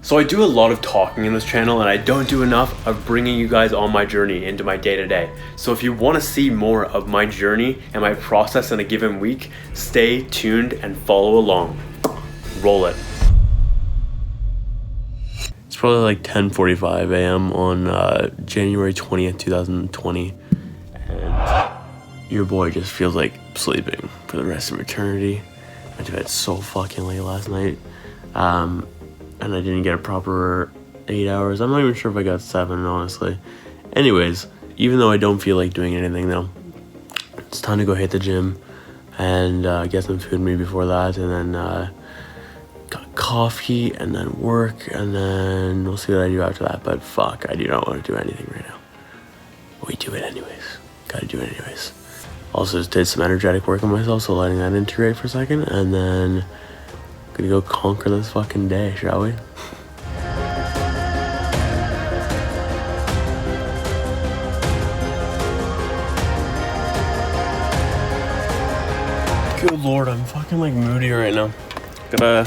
So I do a lot of talking in this channel, and I don't do enough of bringing you guys on my journey into my day-to-day. So if you want to see more of my journey and my process in a given week, stay tuned and follow along. Roll it. It's probably like 10:45 a.m. on January 20th, 2020. And your boy just feels like sleeping for the rest of eternity. I went to bed so fucking late last night. And I didn't get a proper 8 hours. I'm not even sure if I got 7, honestly. Anyways, even though I don't feel like doing anything though, it's time to go hit the gym and get some food in me before that, and then got coffee and then work, and then we'll see what I do after that. But fuck, I do not want to do anything right now. We do it anyways. Gotta do it anyways. Also just did some energetic work on myself, so letting that integrate for a second, and then gonna go conquer this fucking day, shall we? Good lord, I'm fucking like moody right now. Gotta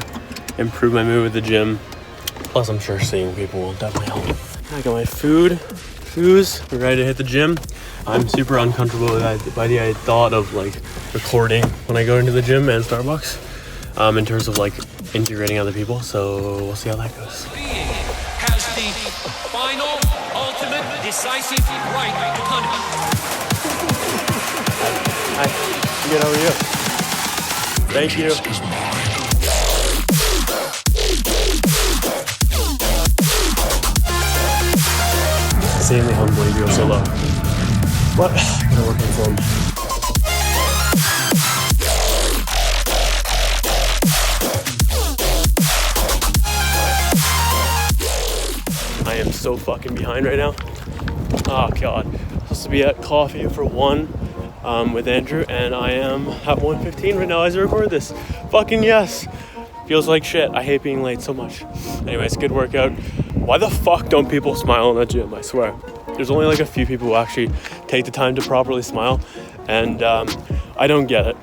improve my mood with the gym. Plus, I'm sure seeing people will definitely help. I got my food. We're ready to hit the gym. I'm super uncomfortable by the thought of like recording when I go into the gym and Starbucks. In terms of like integrating other people, so we'll see how that goes. Has the final, ultimate, decisive right to Hi, good, how are you? Thank you. Insanely humbling to go so low. But I'm gonna work in form. I am so fucking behind right now. Oh god. Supposed to be at coffee for 1 with Andrew, and I am at 1:15 right now as I record this. Fucking yes. Feels like shit. I hate being late so much. Anyways, good workout. Why the fuck don't people smile in the gym? I swear. There's only like a few people who actually take the time to properly smile, and I don't get it.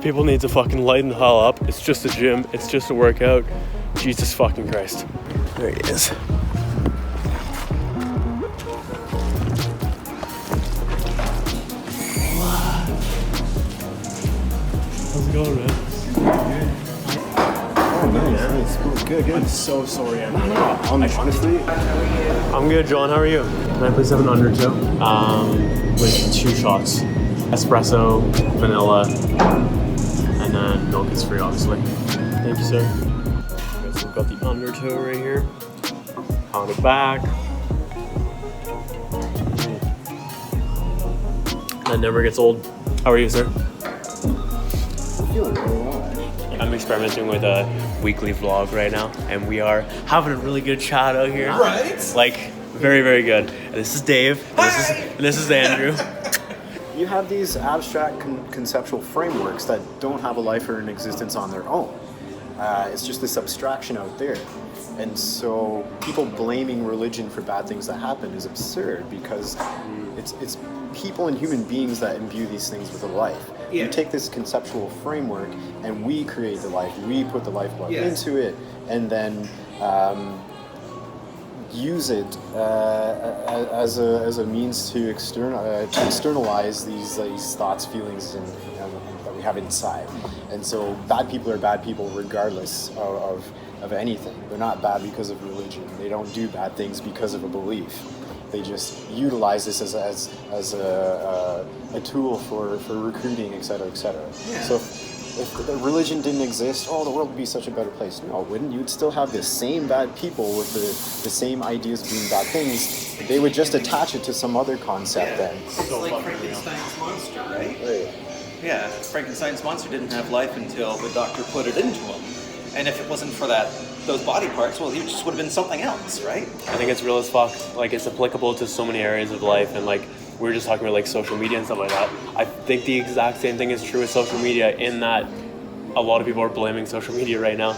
People need to fucking lighten the hell up. It's just a gym. It's just a workout. Jesus fucking Christ. There he is. How's it going, man? Oh, nice. Good. I'm so sorry, Andrew. Honestly, I'm good, John. How are you? Can I please have an undertow? With 2 shots. Espresso, vanilla, and then milk is free, obviously. Thank you, sir. Okay, so we've got the undertow right here. Pound it back. That never gets old. How are you, sir? feeling really well. I'm experimenting with a weekly vlog right now, and we are having a really good chat out here. Right? Like, very, very good. And this is Dave, and this is Andrew. You have these abstract conceptual frameworks that don't have a life or an existence on their own. It's just this abstraction out there. And so people blaming religion for bad things that happen is absurd, because it's people and human beings that imbue these things with a life. Yeah. You take this conceptual framework and we create the life, we put the lifeblood into it, and then use it as a means to externalize these thoughts, feelings, and that we have inside. And so bad people are bad people regardless of anything. They're not bad because of religion. They don't do bad things because of a belief. They just utilize this as a tool for recruiting, et cetera, et cetera. Yeah. So if the religion didn't exist, the world would be such a better place. No, it wouldn't. You'd still have the same bad people with the same ideas of doing bad things. They would just attach it to some other concept then. It's like Frankenstein's monster, right? Right. Yeah, Frankenstein's monster didn't have life until the doctor put it into him. And if it wasn't for those body parts, well, he just would have been something else, right? I think it's real as fuck. Like, it's applicable to so many areas of life, and like we were just talking about like social media and stuff like that. I think the exact same thing is true with social media, in that a lot of people are blaming social media right now.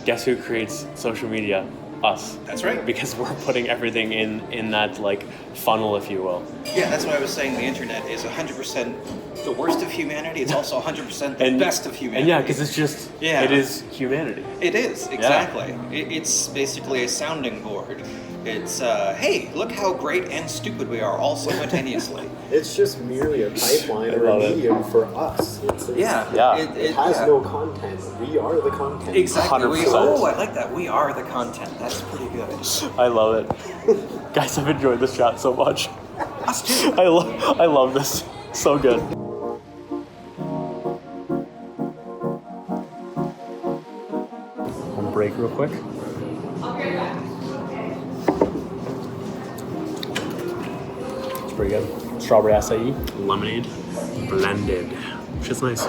Guess who creates social media? us. That's right. Because we're putting everything in that like funnel, if you will. Yeah, that's why I was saying the internet is 100% the worst of humanity. It's also 100% the best of humanity. And yeah, because it's just, it is humanity. It is, exactly. It's basically a sounding board. It's, hey, look how great and stupid we are all simultaneously. It's just merely a pipeline or a medium for us. It has no content. We are the content. Exactly. 100%. I like that. We are the content. That's pretty good. I love it. Guys, I've enjoyed this chat so much. Us too. I love this. So good. I'll break real quick. It's pretty good. Strawberry acai, lemonade, blended, which is nice.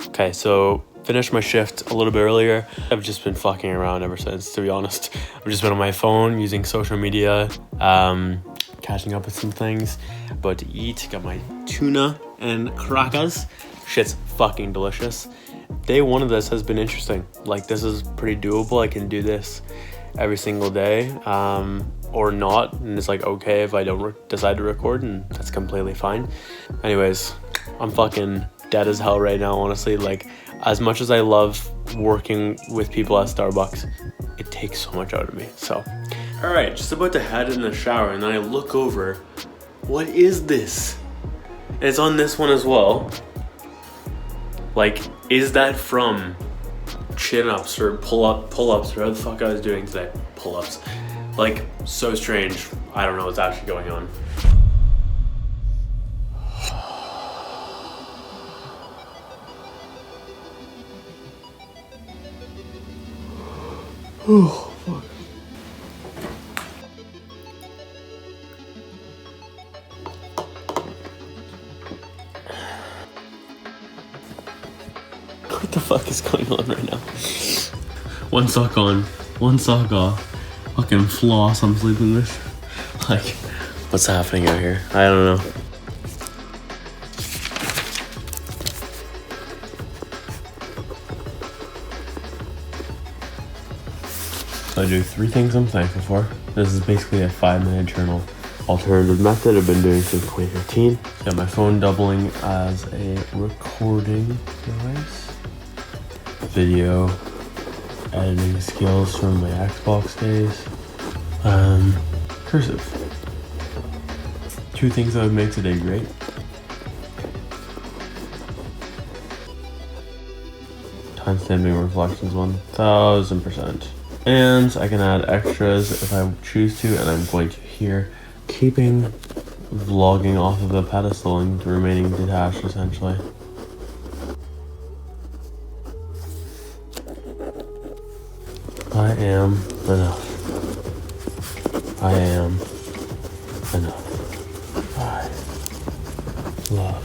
Okay, so finished my shift a little bit earlier. I've just been fucking around ever since, to be honest. I've just been on my phone, using social media, catching up with some things. About to eat, got my tuna and crackers. Shit's fucking delicious. Day one of this has been interesting. Like, this is pretty doable. I can do this every single day, or not, and it's like okay if I don't decide to record, and that's completely fine. Anyways, I'm fucking dead as hell right now, honestly. Like, as much as I love working with people at Starbucks, it takes so much out of me. So, all right, just about to head in the shower, and then I look over. What is this? And it's on this one as well. Like, is that from chin-ups or pull-ups or what the fuck I was doing today? Pull-ups. Like, so strange. I don't know what's actually going on. Oh, fuck. What the fuck is going on right now? One sock on, one sock off. Fucking floss I'm sleeping with. Like, what's happening out here? I don't know. So I do 3 things I'm thankful for. This is basically a 5-minute journal. Alternative method I've been doing since 2015. Got my phone doubling as a recording device. Video editing skills from my Xbox days. Cursive. 2 things that would make today great. Timestamping reflections 1000%. And I can add extras if I choose to, and I'm going to here. Keeping vlogging off of the pedestal and remaining detached, essentially. I am enough. I am enough. I love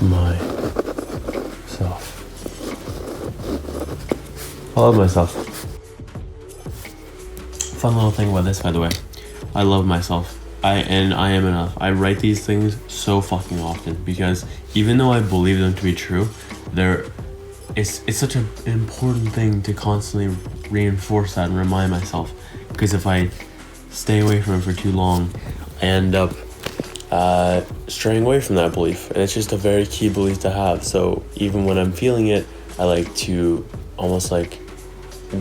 myself. I love myself. Fun little thing about this, by the way. I love myself. I am enough. I write these things so fucking often because even though I believe them to be true, it's such an important thing to constantly reinforce that and remind myself, because if I stay away from it for too long, I end up straying away from that belief, and it's just a very key belief to have. So even when I'm feeling it, I like to almost like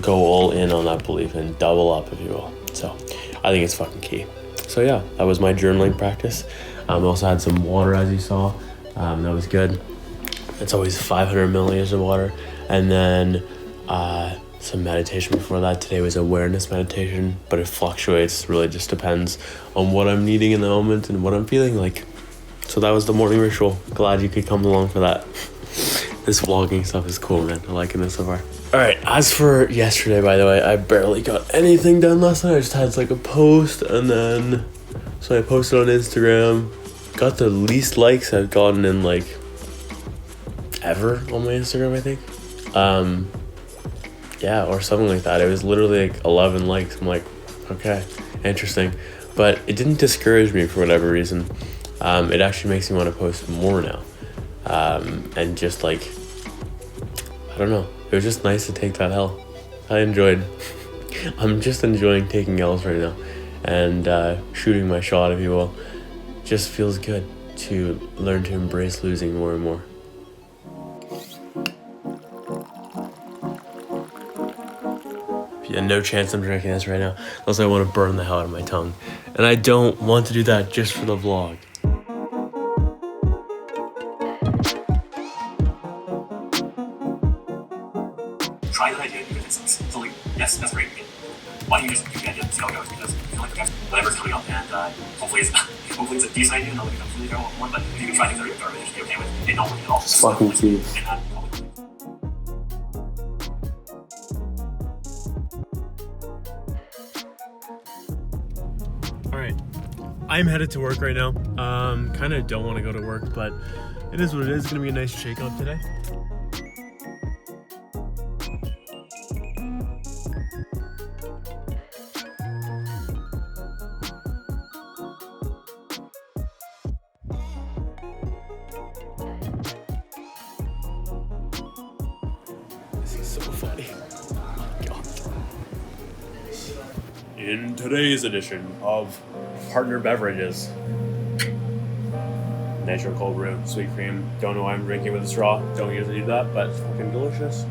go all in on that belief and double up, if you will. So I think it's fucking key. So yeah, that was my journaling practice. I also had some water, as you saw. That was good. It's always 500 milliliters of water. And then some meditation before that. Today was awareness meditation, but it fluctuates. Really just depends on what I'm needing in the moment and what I'm feeling like. So that was the morning ritual. Glad you could come along for that. This vlogging stuff is cool, man. I'm liking this so far. Alright, as for yesterday, by the way, I barely got anything done last night. I just had like a post, and then so I posted on Instagram. Got the least likes I've gotten in like ever on my Instagram, I think. Yeah, or something like that. It was literally like 11 likes. I'm like, okay, interesting. But it didn't discourage me for whatever reason. It actually makes me want to post more now. And just like, I don't know. It was just nice to take that L. I enjoyed I'm just enjoying taking L's right now and shooting my shot, if you will. Just feels good to learn to embrace losing more and more. Yeah, no chance I'm drinking this right now, unless I want to burn the hell out of my tongue. And I don't want to do that just for the vlog. Try that idea because it's like, yes, that's great. Why don't you just do the idea and see how it goes? Because I feel like whatever's coming up, and hopefully it's a decent idea and not like a completely terrible one, but if you can try things that are garbage, just be okay with it not working at all. Fucking kids. Alright, I'm headed to work right now. Kind of don't want to go to work, but it is what it is. It's going to be a nice shake-up today. This is so funny. God. In today's edition of Partner Beverages, natural cold brew, sweet cream. Don't know why I'm drinking with a straw. Don't usually do that, but it's fucking delicious.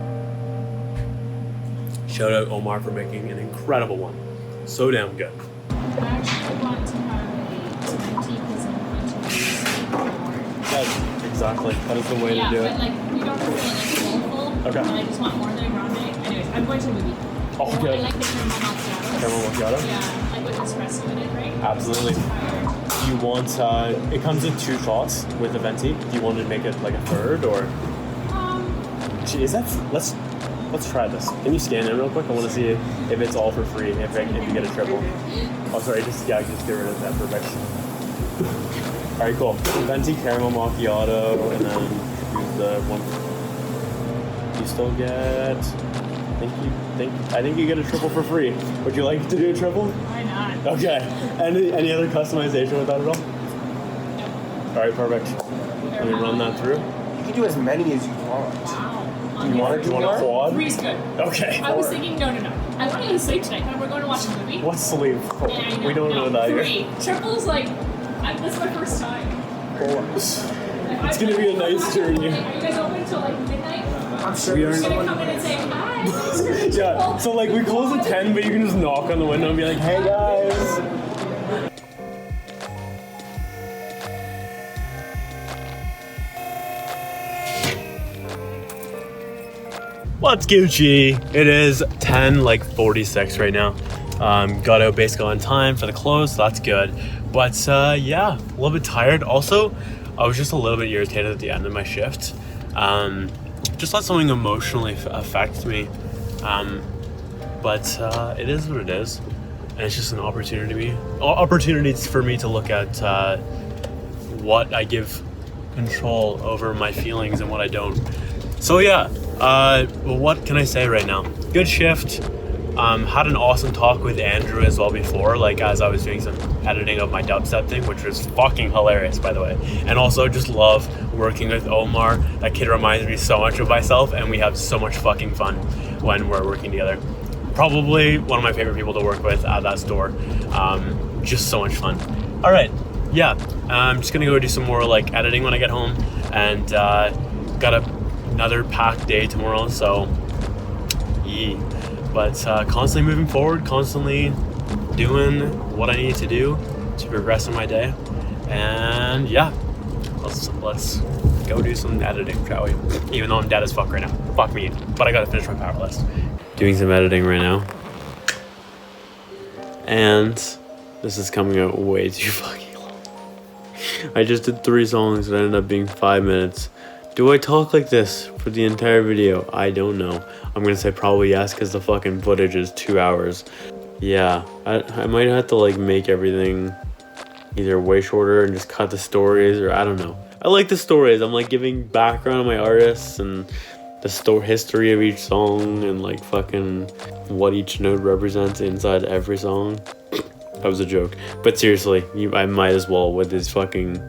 Shout out Omar for making an incredible one. So damn good. I actually want to have a tea because I'm going to Yeah, exactly. That is the way to do but it. like you don't have to like full. Okay. And I just want more than a grande. Anyways, I'm going to a movie. Oh, good. I like the caramel macchiatos. Caramel macchiato? Yeah, like with espresso in it, right? Absolutely. Tired. Do you want, it comes in 2 shots with a venti. Do you want to make it like a third or? Gee, let's try this. Can you scan it real quick? I want to see if it's all for free, if you get a triple. Oh, sorry, just get rid of that. Perfect. All right, cool. Venti caramel macchiato, and then use the one. You still get. I think you get a triple for free. Would you like to do a triple? Why not? Okay. Any other customization with that at all? No. All right, perfect. Let me run that through. You can do as many as you want. Wow. You want to do a more? quad? Three's good. Okay. I was thinking, no. I want to go to sleep tonight. We're going to watch a movie. What's sleep? Yeah, I know. We don't know that yet. 3. Triple's like, this is my first time. It's gonna be a nice journey. Are you guys open until like midnight? I'm sure We there's are- I'm gonna someone. come in and say hi. Yeah, so like we close at 10, but you can just knock on the window and be like, hey guys. What's Gucci? It is 10:46 right now. Got out basically on time for the close, so that's good. But yeah, a little bit tired. Also, I was just a little bit irritated at the end of my shift. Just let something emotionally affect me. But it is what it is, and it's just an opportunities for me to look at what I give control over my feelings and what I don't. So yeah, well, what can I say right now? Good shift. Had an awesome talk with Andrew as well before, like as I was doing some editing of my dubstep thing, which was fucking hilarious, by the way. And also just love working with Omar. That kid reminds me so much of myself, and we have so much fucking fun when we're working together. Probably one of my favorite people to work with at that store. Just so much fun. All right, yeah, I'm just gonna go do some more like editing when I get home, and got another packed day tomorrow, so yeah. But constantly moving forward, constantly doing what I need to do to progress in my day, and yeah, let's go do some editing, shall we? Even though I'm dead as fuck right now, fuck me, but I gotta finish my power list. Doing some editing right now, and this is coming out way too fucking long. I just did 3 songs that ended up being 5 minutes. Do I talk like this for the entire video? I don't know. I'm gonna say probably yes, because the fucking footage is 2 hours. Yeah, I might have to like make everything either way shorter and just cut the stories, or I don't know. I like the stories. I'm like giving background on my artists and the history of each song and like fucking what each note represents inside every song. That was a joke. But seriously, I might as well with these fucking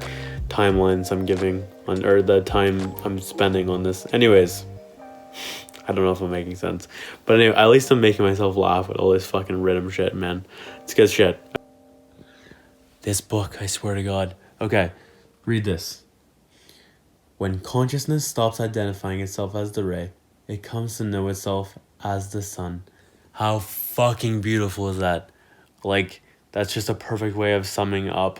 timelines I'm giving on, or the time I'm spending on this. Anyways, I don't know if I'm making sense. But anyway, at least I'm making myself laugh with all this fucking rhythm shit, man. It's good shit. This book, I swear to God. Okay, read this. When consciousness stops identifying itself as the ray, it comes to know itself as the sun. How fucking beautiful is that? Like, that's just a perfect way of summing up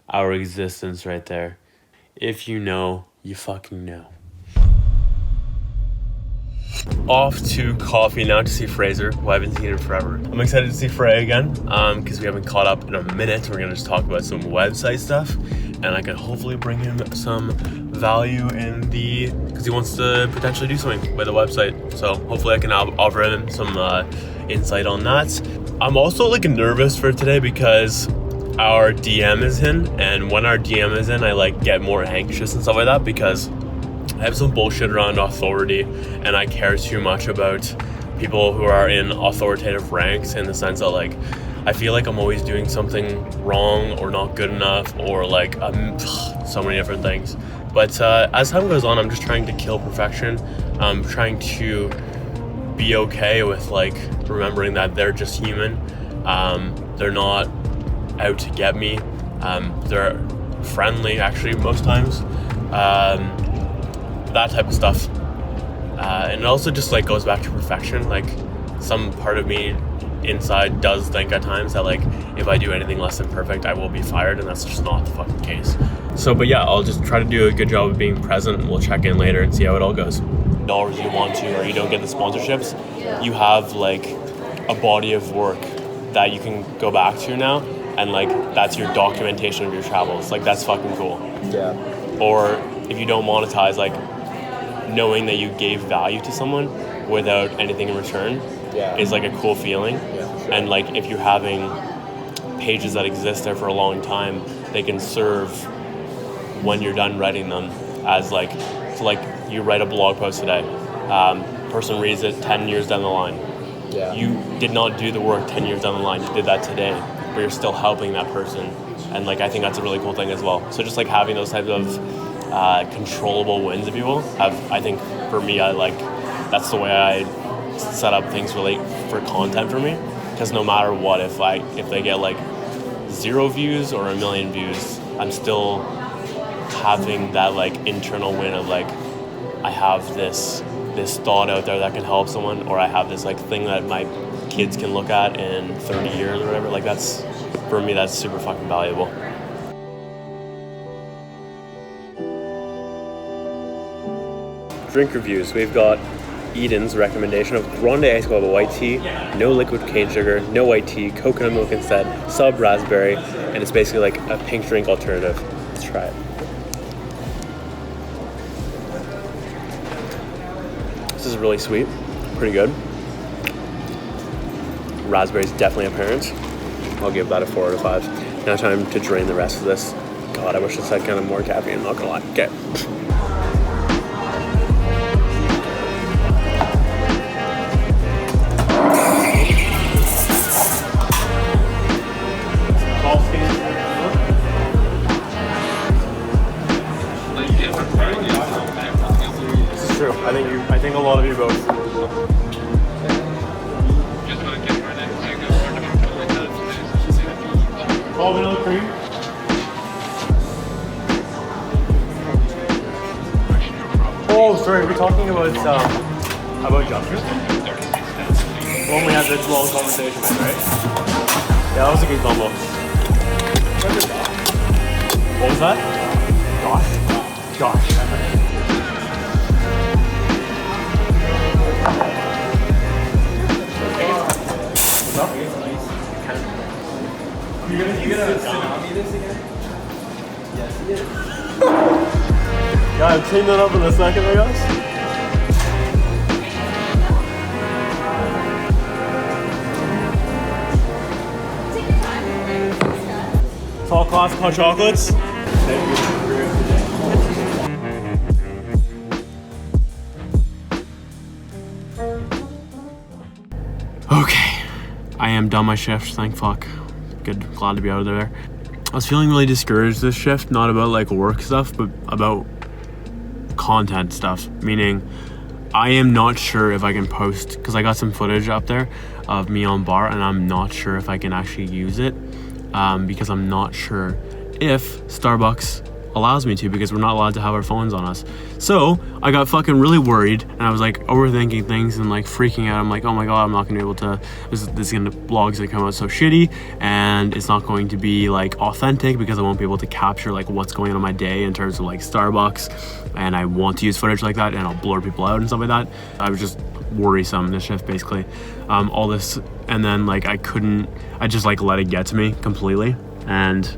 our existence right there. If you know, you fucking know. Off to coffee now to see Fraser, who I haven't seen in forever. I'm excited to see Frey again, because we haven't caught up in a minute. We're gonna just talk about some website stuff, and I can hopefully bring him some value in because he wants to potentially do something with the website. So hopefully I can offer him some insight on that. I'm also like nervous for today because our DM is in, and when our DM is in, I like get more anxious and stuff like that because I have some bullshit around authority, and I care too much about people who are in authoritative ranks, in the sense that like I feel like I'm always doing something wrong or not good enough, or like so many different things. But as time goes on, I'm just trying to kill perfection. I'm trying to be okay with like remembering that they're just human. They're not out to get me. They're friendly actually most times. That type of stuff. And it also just like goes back to perfection. Like some part of me inside does think at times that like if I do anything less than perfect, I will be fired, and that's just not the fucking case. So but yeah, I'll just try to do a good job of being present, and we'll check in later and see how it all goes. Dollars you want to, or you don't get the sponsorships, you have like a body of work that you can go back to now, and like that's your documentation of your travels. Like that's fucking cool. Yeah. Or if you don't monetize, like knowing that you gave value to someone without anything in return is like a cool feeling. Yeah, sure. And like if you're having pages that exist there for a long time, they can serve when you're done writing them as like, so like you write a blog post today, person reads it 10 years down the line. Yeah. You did not do the work 10 years down the line, you did that today, but you're still helping that person. And like I think that's a really cool thing as well. So just like having those types of controllable wins, if you will, I think for me, I like that's the way I set up things really for content for me, because no matter what, if they get like 0 views or 1 million views, I'm still having that like internal win of like I have this thought out there that can help someone, or I have this like thing that my kids can look at in 30 years or whatever. Like that's, for me, that's super fucking valuable. Drink reviews. We've got Eden's recommendation of grande ice guava white tea, no liquid cane sugar, no white tea, coconut milk instead, sub raspberry, and it's basically like a pink drink alternative. Let's try it. This is really sweet, pretty good. Raspberry's definitely apparent. I'll give that a 4 out of 5. Now time to drain the rest of this. God, I wish this had kind of more caffeine, I'm not gonna lie. Okay. This is true. I think a lot of you both. Oh, vanilla cream. Oh, sorry. We're talking about Justin. When we had this long conversation, right? Yeah, that was a good combo. What was that? Josh. What's up? You gonna tsunami this again? Yes, he is. Yeah, I'll clean that up in a second, I guess. Tall classic hot chocolates. Okay, I am done my shift, thank fuck. Good, glad to be out of there. I was feeling really discouraged this shift, not about like work stuff, but about content stuff. Meaning, I am not sure if I can post, because I got some footage up there of me on bar, and I'm not sure if I can actually use it, because I'm not sure if Starbucks allows me to, because we're not allowed to have our phones on us. So I got fucking really worried, and I was like overthinking things and like freaking out. I'm like, oh my god, I'm not gonna be able to, vlog's gonna come out so shitty, and it's not going to be like authentic, because I won't be able to capture like what's going on in my day in terms of like Starbucks, and I want to use footage like that, and I'll blur people out and stuff like that. I was just worrisome this shift, basically. All this, and then like I just like let it get to me completely, and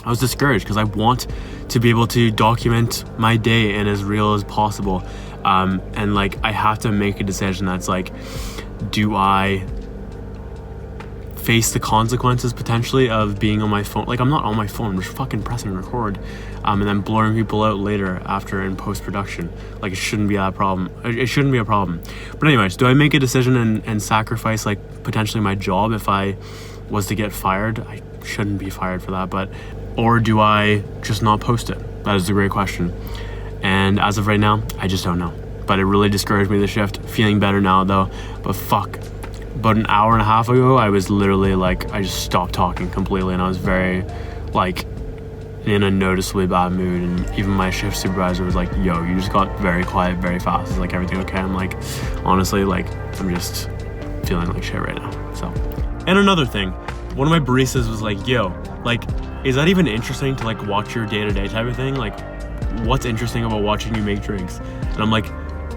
I was discouraged because I want to be able to document my day and as real as possible. And like I have to make a decision that's like, do I face the consequences potentially of being on my phone? Like, I'm not on my phone, I'm just fucking pressing record, and then blurring people out later after in post-production. Like, it shouldn't be that problem. It shouldn't be a problem. But anyways, do I make a decision and sacrifice like potentially my job if I was to get fired? I shouldn't be fired for that, but or do I just not post it? That is a great question. And as of right now, I just don't know. But it really discouraged me, the shift. Feeling better now though, but fuck. About an hour and a half ago, I was literally like, I just stopped talking completely, and I was very like in a noticeably bad mood. And even my shift supervisor was like, yo, you just got very quiet very fast. Is like everything okay? I'm like, honestly, like I'm just feeling like shit right now. So, and another thing, one of my baristas was like, yo, like, is that even interesting to like watch your day-to-day type of thing? Like, what's interesting about watching you make drinks? And I'm like,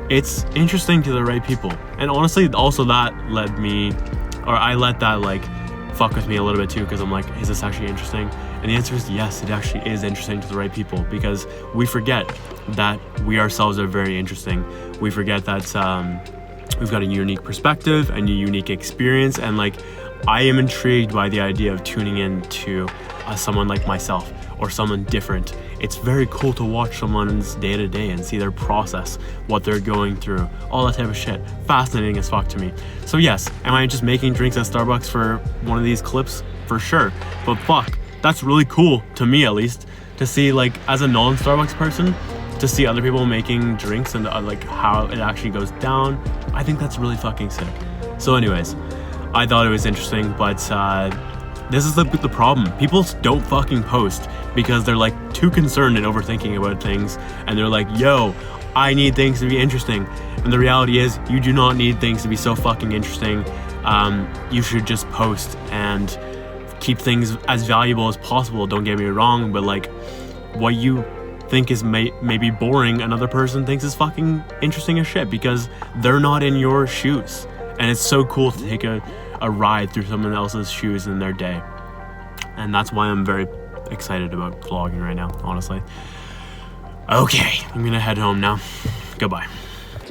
it's interesting to the right people. And honestly, also that I let that like fuck with me a little bit too, because I'm like, is this actually interesting? And the answer is yes, it actually is interesting to the right people, because we forget that we ourselves are very interesting. We forget that we've got a unique perspective and a unique experience, and like I am intrigued by the idea of tuning in to someone like myself or someone different. It's very cool to watch someone's day-to-day and see their process, what they're going through, all that type of shit. Fascinating as fuck to me. So yes, am I just making drinks at Starbucks for one of these clips? For sure. But fuck, that's really cool, to me at least, to see, like, as a non-Starbucks person, to see other people making drinks and like how it actually goes down. I think that's really fucking sick. So anyways, I thought it was interesting, but this is the problem. People don't fucking post because they're like too concerned and overthinking about things, and they're like, yo, I need things to be interesting. And the reality is, you do not need things to be so fucking interesting. You should just post and keep things as valuable as possible. Don't get me wrong, but like what you think is maybe boring, another person thinks is fucking interesting as shit, because they're not in your shoes. And it's so cool to take a ride through someone else's shoes in their day. And that's why I'm very excited about vlogging right now, honestly. Okay, I'm gonna head home now. Goodbye.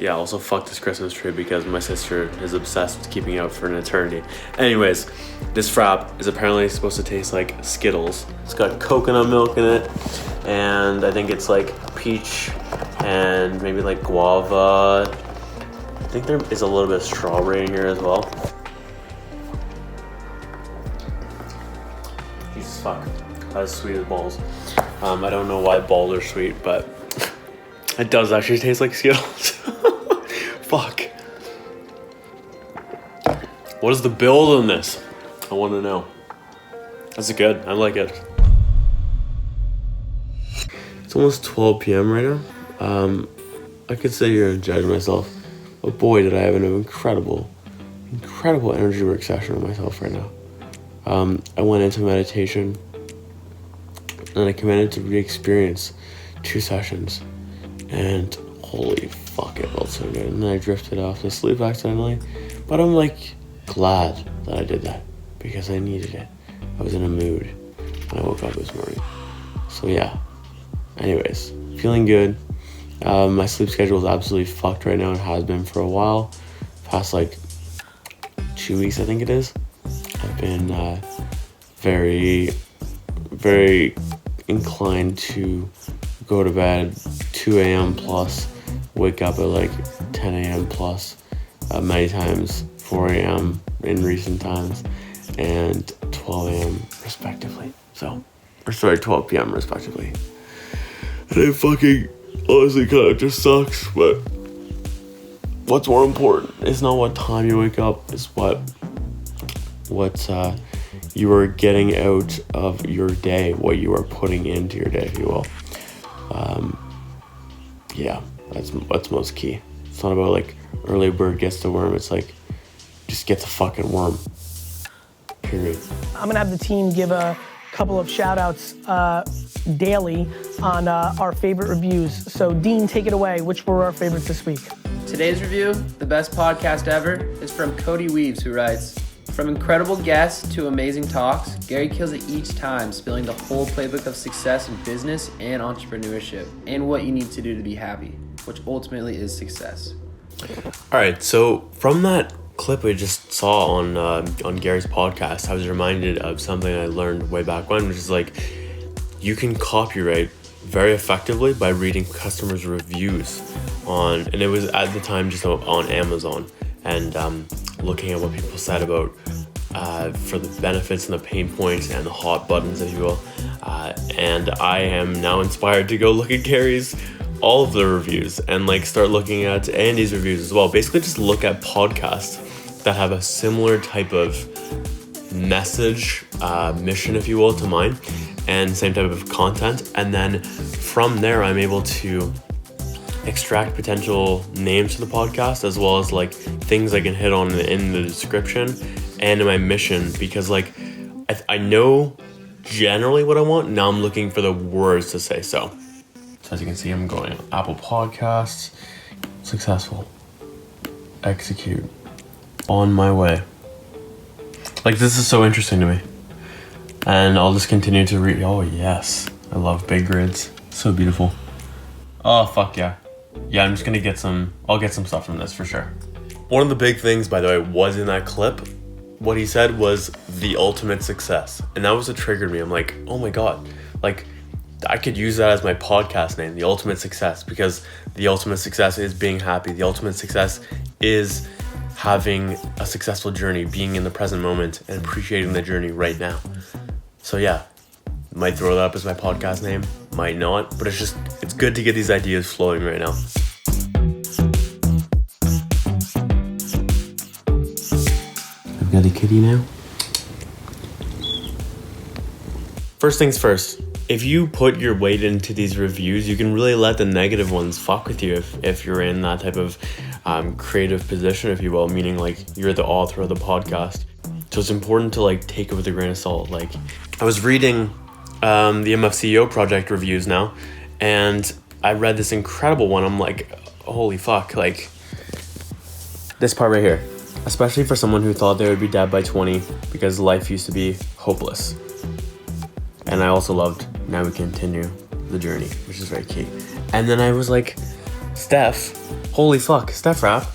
Yeah, also fuck this Christmas tree, because my sister is obsessed with keeping it out for an eternity. Anyways, this frap is apparently supposed to taste like Skittles. It's got coconut milk in it, and I think it's like peach and maybe like guava. I think there is a little bit of strawberry in here as well. Jesus fuck, that's sweet as balls. I don't know why balls are sweet, but it does actually taste like Skittles. Fuck. What is the build on this? I want to know. That's good, I like it. It's almost 12 p.m. right now. I could sit here and judge myself, but boy did I have an incredible energy work session with myself right now. I went into meditation and I committed to re-experience 2 sessions, and holy fuck, it felt so good. And then I drifted off to sleep accidentally, but I'm like glad that I did that, because I needed it. I was in a mood when I woke up this morning. So yeah, anyways, feeling good. My sleep schedule is absolutely fucked right now and has been for a while. Past like 2 weeks, I think it is. I've been very inclined to go to bed 2 a.m. plus, wake up at like 10 a.m. plus, many times 4 a.m. in recent times, and 12 a.m. respectively. 12 p.m. respectively. And it fucking honestly kind of just sucks, but what's more important is not what time you wake up, it's what you are getting out of your day, what you are putting into your day, if you will. Yeah, that's most key. It's not about like early bird gets the worm. It's like just get the fucking worm. Period. I'm gonna have the team give a couple of shout outs daily on our favorite reviews. So Dean, take it away. Which were our favorites this week? Today's review, the best podcast ever, is from Cody Weaves, who writes, "From incredible guests to amazing talks, Gary kills it each time, spilling the whole playbook of success in business and entrepreneurship, and what you need to do to be happy, which ultimately is success." All right, so from that clip we just saw on Gary's podcast, I was reminded of something I learned way back when, which is like you can copyright very effectively by reading customers' reviews and it was at the time just on Amazon, and looking at what people said about for the benefits and the pain points and the hot buttons, if you will, and I am now inspired to go look at Gary's all of the reviews and like start looking at Andy's reviews as well. Basically just look at podcasts that have a similar type of message, mission, if you will, to mine, and same type of content, and then from there I'm able to extract potential names to the podcast, as well as like things I can hit on in the description and in my mission, because like I know generally what I want. Now I'm looking for the words to say. So as you can see, I'm going Apple Podcasts, successful, execute, on my way. Like this is so interesting to me, and I'll just continue to read. Oh yes, I love big grids, so beautiful. Oh fuck yeah. Yeah, I'm just gonna I'll get some stuff from this for sure. One of the big things, by the way, was in that clip, what he said was the ultimate success. And that was what triggered me. I'm like, oh my God, like I could use that as my podcast name, the ultimate success, because the ultimate success is being happy. The ultimate success is having a successful journey, being in the present moment and appreciating the journey right now. So yeah, might throw that up as my podcast name, might not, but it's good to get these ideas flowing right now. I've got a kitty now. First things first, if you put your weight into these reviews, you can really let the negative ones fuck with you if you're in that type of creative position, if you will, meaning like you're the author of the podcast. So it's important to like take it with a grain of salt. Like I was reading the MFCEO project reviews now, and I read this incredible one. I'm like, holy fuck, like this part right here, especially for someone who thought they would be dead by 20 because life used to be hopeless. And I also loved now we continue the journey, which is very key. And then I was like, Steph, holy fuck, Steph Rapp,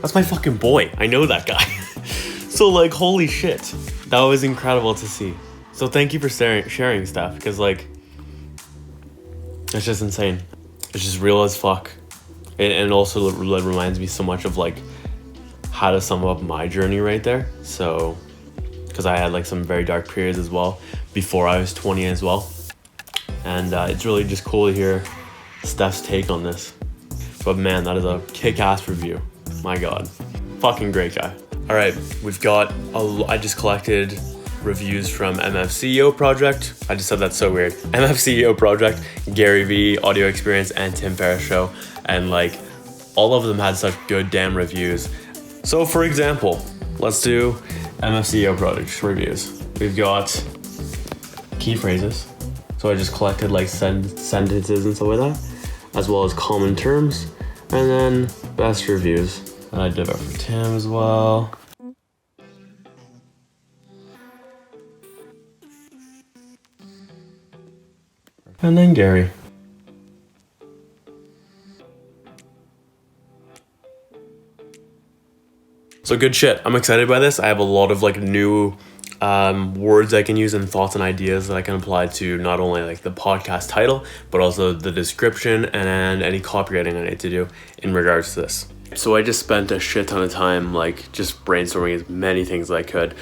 that's my fucking boy. I know that guy. So like, holy shit, that was incredible to see. So thank you for sharing Steph, because like, it's just insane. It's just real as fuck. And also it reminds me so much of like how to sum up my journey right there. So, because I had like some very dark periods as well before I was 20 as well. And it's really just cool to hear Steph's take on this. But man, that is a kick-ass review. My God. Fucking great guy. All right, we've got, I just collected reviews from MFCEO Project. I just said that's so weird. MFCEO Project, Gary Vee, Audio Experience, and Tim Ferriss Show. And like, all of them had such good damn reviews. So for example, let's do MFCEO Project reviews. We've got key phrases. So I just collected like sentences and stuff like that, as well as common terms, and then best reviews. And I did it for Tim as well. And then Gary. So good shit. I'm excited by this. I have a lot of like new words I can use and thoughts and ideas that I can apply to not only like the podcast title, but also the description and any copywriting I need to do in regards to this. So I just spent a shit ton of time like just brainstorming as many things as I could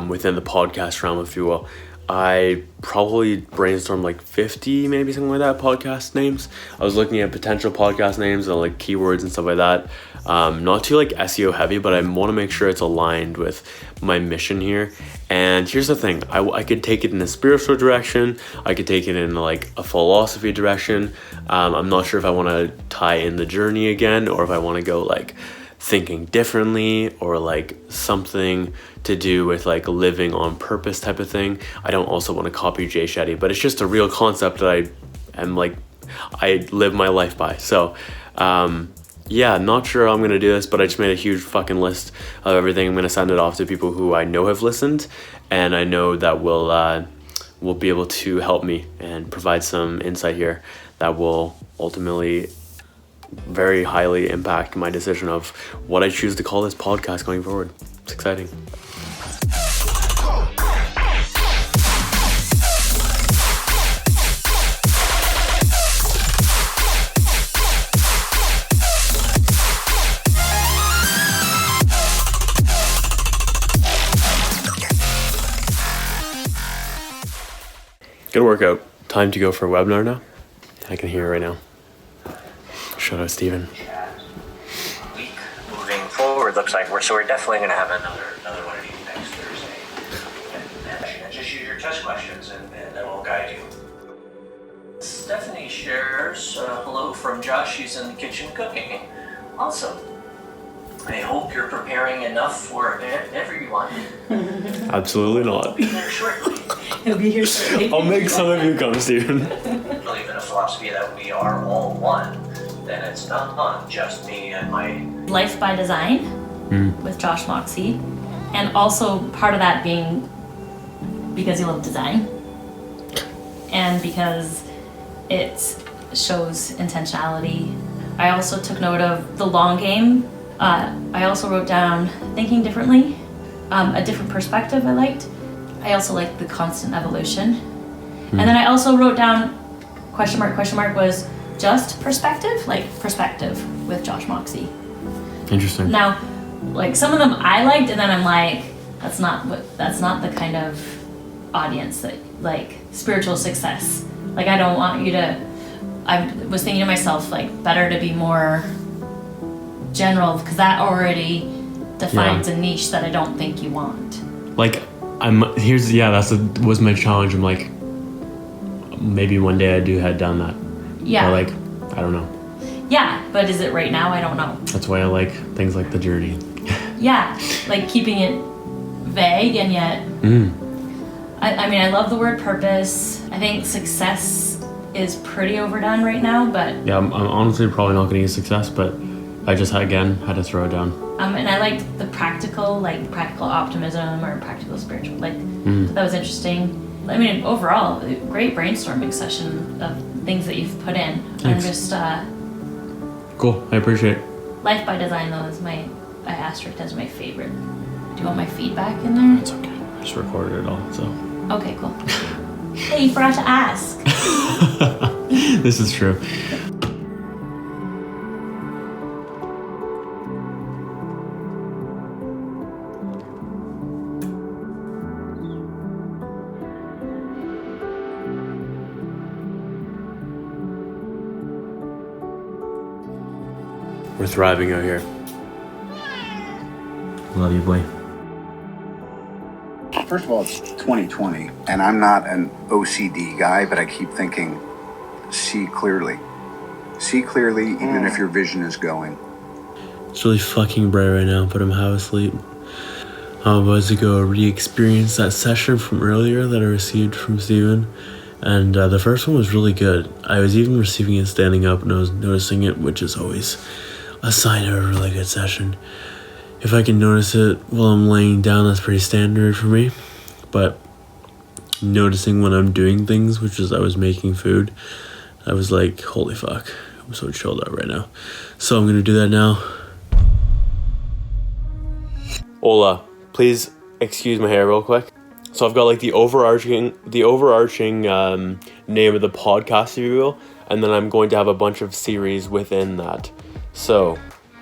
within the podcast realm, if you will. I probably brainstormed like 50, maybe something like that, podcast names. I was looking at potential podcast names and like keywords and stuff like that. Not too like SEO heavy, but I want to make sure it's aligned with my mission here. And here's the thing, I could take it in a spiritual direction. I could take it in like a philosophy direction. I'm not sure if I want to tie in the journey again, or if I want to go like thinking differently, or like something to do with like living on purpose type of thing. I don't also want to copy Jay Shetty, but it's just a real concept that I live my life by. So yeah, not sure how I'm gonna do this, but I just made a huge fucking list of everything. I'm gonna send it off to people who I know have listened, and I know that will be able to help me and provide some insight here that will ultimately very highly impact my decision of what I choose to call this podcast going forward. It's exciting. Good workout. Time to go for a webinar now. I can hear it right now. Shout out Steven. Week moving forward looks like we're definitely going to have another one of these next Thursday. And just use your test questions and that will guide you. Stephanie shares, hello from Josh, she's in the kitchen cooking. Awesome. I hope you're preparing enough for everyone. Absolutely not. Be there shortly. He'll be here shortly. I'll make some of you come, Steven. Believe in a philosophy that we are all one. Then it's not just me and my Life by Design with Josh Moxey, and also part of that being because you love design and because it shows intentionality. I also took note of the long game. I also wrote down thinking differently, a different perspective I liked. I also liked the constant evolution. And then I also wrote down question mark was just perspective, like perspective with Josh Moxey. Interesting. Now, like some of them I liked, and then I'm like, that's not the kind of audience that like spiritual success. Like I don't want you to. I was thinking to myself like better to be more general because that already defines a niche that I don't think you want. Like was my challenge. I'm like, maybe one day I do head down that. Yeah. Or like, I don't know. Yeah, but is it right now? I don't know. That's why I like things like the journey. Yeah, like keeping it vague and yet. I mean, I love the word purpose. I think success is pretty overdone right now, but. Yeah, I'm honestly probably not going to use success, but I just again had to throw it down. And I liked the practical optimism or practical spiritual. Like that was interesting. I mean, overall, great brainstorming session of things that you've put in. Thanks. I'm just Cool, I appreciate it. Life by Design though is I asterisked as my favorite. Do you want my feedback in there? It's okay. I just recorded it all, so. Okay, cool. Hey, you forgot to ask. This is true. We're thriving out here. Love you, boy. First of all, it's 2020, and I'm not an OCD guy, but I keep thinking, see clearly. See clearly, even if your vision is going. It's really fucking bright right now, but I'm half asleep. I'm about to go re-experience that session from earlier that I received from Steven. And the first one was really good. I was even receiving it standing up, and I was noticing it, which is always a sign of a really good session. If I can notice it while I'm laying down, that's pretty standard for me. But noticing when I'm doing things, which is I was making food, I was like, holy fuck, I'm so chilled out right now. So I'm gonna do that now. Hola, please excuse my hair real quick. So I've got like the overarching name of the podcast, if you will, and then I'm going to have a bunch of series within that. So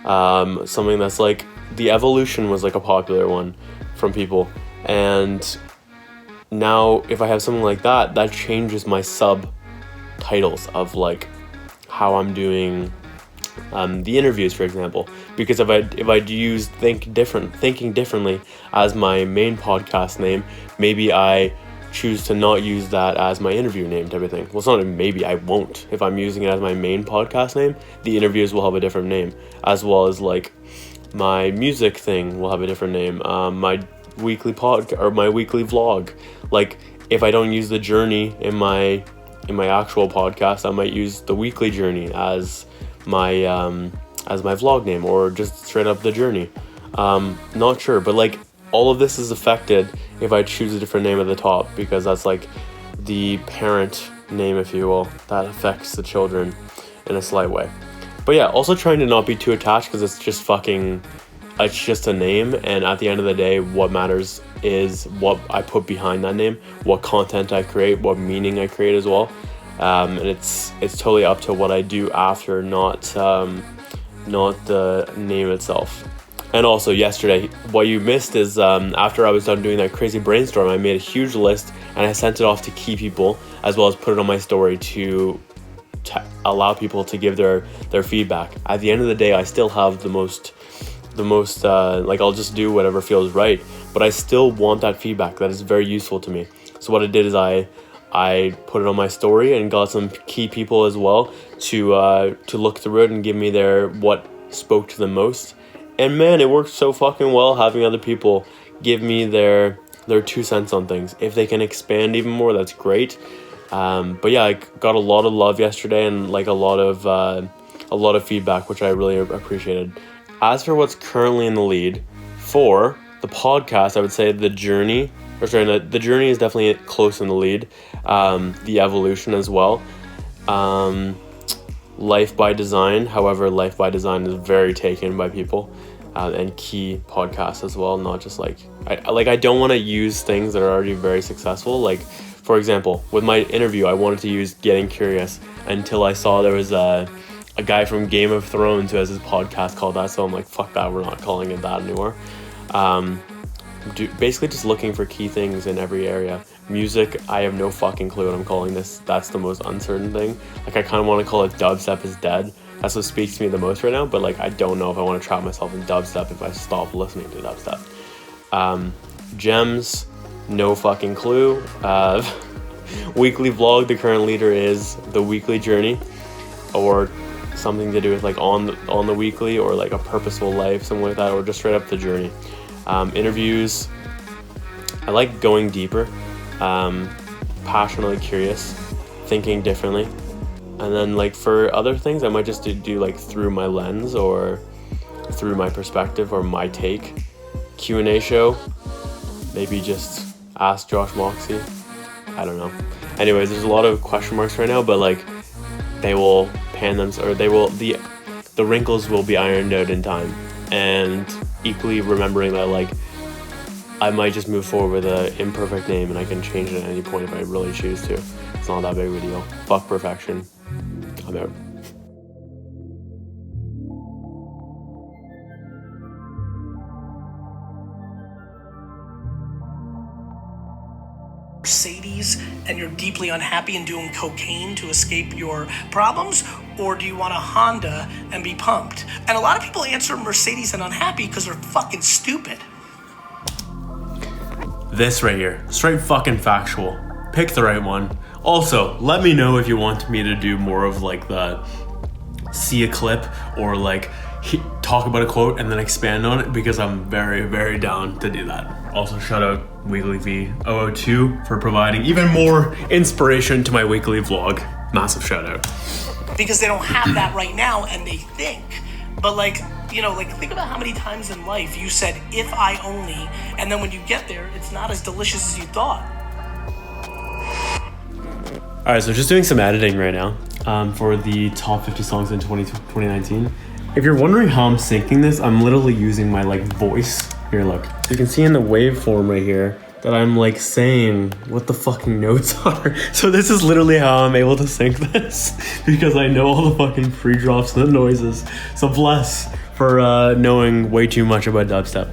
something that's like the evolution was like a popular one from people, and now if I have something like that, that changes my subtitles of like how I'm doing the interviews, for example. Because if I use thinking differently as my main podcast name, maybe I choose to not use that as my interview name type of thing. Well, it's not maybe, I won't. If I'm using it as my main podcast name, the interviews will have a different name, as well as like my music thing will have a different name. My weekly my weekly vlog. Like if I don't use the journey in my actual podcast, I might use the weekly journey as my vlog name, or just straight up the journey. Not sure, but like all of this is affected if I choose a different name at the top, because that's like the parent name, if you will, that affects the children in a slight way. But yeah, also trying to not be too attached, because it's just a name, and at the end of the day, what matters is what I put behind that name, what content I create, what meaning I create as well. And it's totally up to what I do after, not the name itself. And also yesterday, what you missed is after I was done doing that crazy brainstorm, I made a huge list and I sent it off to key people, as well as put it on my story to allow people to give their feedback. At the end of the day, I still have the most like, I'll just do whatever feels right, but I still want that feedback. That is very useful to me. So what I did is I put it on my story and got some key people as well to look through it and give me what spoke to them most. And man, it worked so fucking well having other people give me their 2 cents on things. If they can expand even more, that's great. But yeah, I got a lot of love yesterday, and like a lot of feedback, which I really appreciated. As for what's currently in the lead for the podcast, I would say the journey is definitely close in the lead. The evolution as well. Life by Design. However, Life by Design is very taken by people, and key podcasts as well. Not just like I don't want to use things that are already very successful. Like for example, with my interview, I wanted to use Getting Curious until I saw there was a guy from Game of Thrones who has his podcast called that. So I'm like, fuck that, we're not calling it that anymore. Basically just looking for key things in every area. Music, I have no fucking clue what I'm calling this. That's the most uncertain thing. Like I kind of want to call it Dubstep is Dead. That's what speaks to me the most right now, but like I don't know if I want to trap myself in dubstep if I stop listening to dubstep. Gems, no fucking clue. Weekly vlog, the current leader is the weekly journey, or something to do with like on the weekly, or like a purposeful life, something like that, or just straight up the journey. Interviews, I like going deeper, passionately curious, thinking differently. And then like for other things, I might just do like through my lens, or through my perspective, or my take. Q&A show, maybe just ask Josh Moxey. I don't know. Anyways, there's a lot of question marks right now, but like they will pan them, or the wrinkles will be ironed out in time. And equally remembering that like I might just move forward with an imperfect name, and I can change it at any point if I really choose to. It's not that big of a deal. Fuck perfection. I'm out. Mercedes and you're deeply unhappy and doing cocaine to escape your problems, or do you want a Honda and be pumped? And a lot of people answer Mercedes and unhappy because they're fucking stupid. This right here, straight fucking factual. Pick the right one. Also, let me know if you want me to do more of like the see a clip, or like talk about a quote and then expand on it, because I'm very, very down to do that. Also, shout out Weekly V002 for providing even more inspiration to my weekly vlog. Massive shout out. Because they don't have that right now, and they think. But like, you know, like think about how many times in life you said, if I only, and then when you get there, it's not as delicious as you thought. Alright, so just doing some editing right now for the top 50 songs in 2019. If you're wondering how I'm syncing this, I'm literally using my like voice. Here, look. You can see in the waveform right here that I'm like saying what the fucking notes are. So this is literally how I'm able to sync this, because I know all the fucking free drops and the noises. So bless for knowing way too much about dubstep.